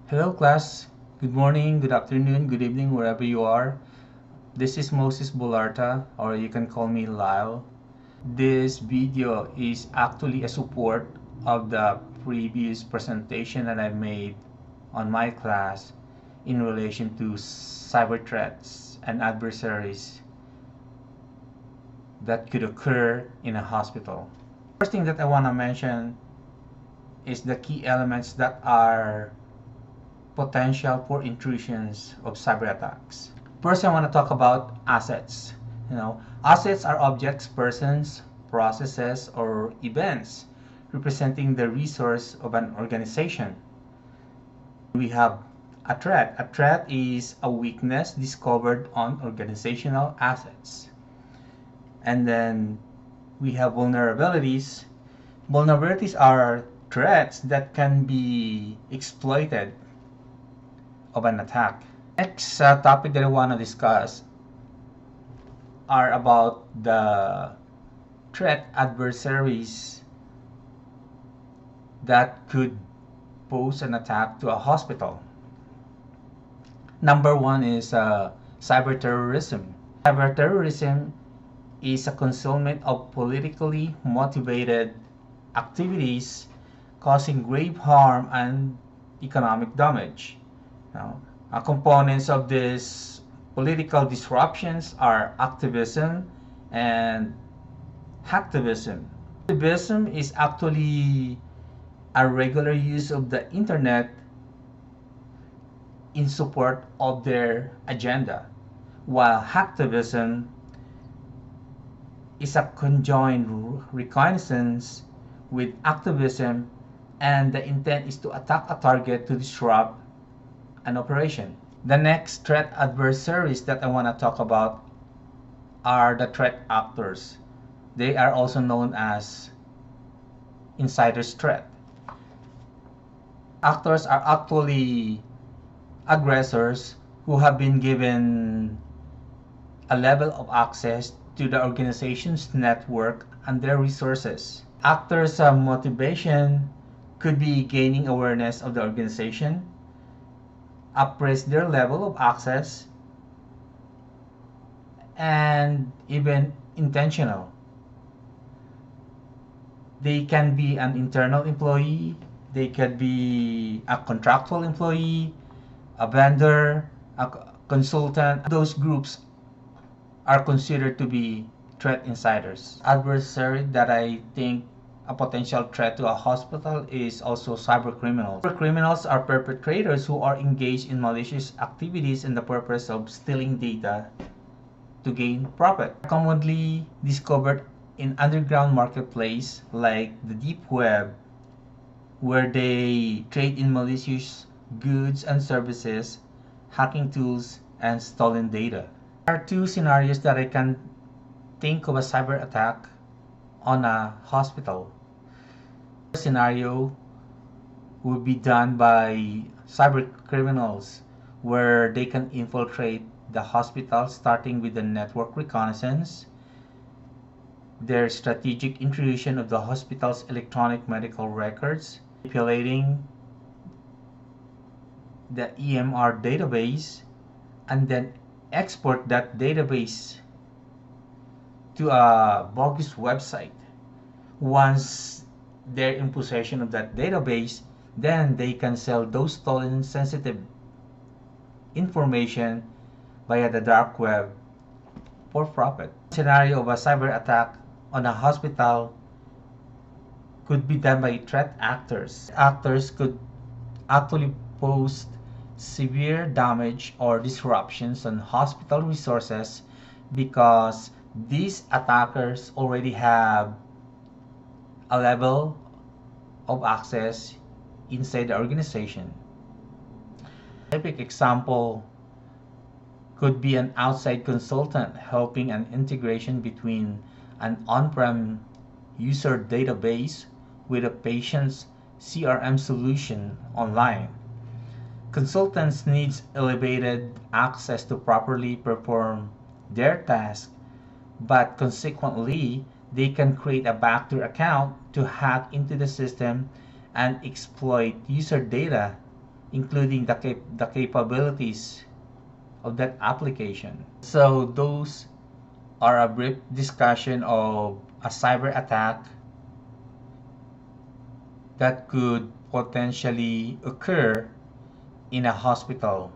Hello class, good morning, good afternoon, good evening, wherever you are. This is Moses Bularta, or you can call me Lyle. This video is actually a support of the previous presentation that I made on my class in relation to cyber threats and adversaries that could occur in a hospital. First thing that I want to mention is the key elements that are potential for intrusions of cyber attacks. First, I want to talk about assets. Assets are objects, persons, processes, or events representing the resource of an organization. We have a threat. A threat is a weakness discovered on organizational assets. And then we have vulnerabilities. Vulnerabilities are threats that can be exploited of an attack. Next topic that I want to discuss are about the threat adversaries that could pose an attack to a hospital. Number one is cyber terrorism. Cyber terrorism is a concealment of politically motivated activities causing grave harm and economic damage. Now, components of these political disruptions are activism and hacktivism. Activism is actually a regular use of the internet in support of their agenda, while hacktivism is a conjoined reconnaissance with activism, and the intent is to attack a target to disrupt an operation. The next threat adversaries that I want to talk about are the threat actors. They are also known as insider's threat. Actors are actually aggressors who have been given a level of access to the organization's network and their resources. Actors' motivation could be gaining awareness of the organization, appraise their level of access, and even intentional. They can be an internal employee, they could be a contractual employee, a vendor, a consultant. Those groups are considered to be threat insiders. Adversary that I think a potential threat to a hospital is also cyber criminals. Cyber criminals are perpetrators who are engaged in malicious activities in the purpose of stealing data to gain profit. Commonly discovered in underground marketplace like the deep web, where they trade in malicious goods and services, hacking tools, and stolen data. There are two scenarios that I can think of a cyber attack on a hospital. The scenario would be done by cyber criminals, where they can infiltrate the hospital starting with the network reconnaissance, their strategic intrusion of the hospital's electronic medical records, manipulating the EMR database, and then export that database to a bogus website. Once they're in possession of that database, then they can sell those stolen sensitive information via the dark web for profit. Scenario of a cyber attack on a hospital could be done by threat actors. Actors could actually pose severe damage or disruptions on hospital resources because these attackers already have a level of access inside the organization. A typical example could be an outside consultant helping an integration between an on-prem user database with a patient's CRM solution online. Consultants need elevated access to properly perform their task, but consequently, they can create a backdoor account to hack into the system and exploit user data including the capabilities of that application. So those are a brief discussion of a cyber attack that could potentially occur in a hospital.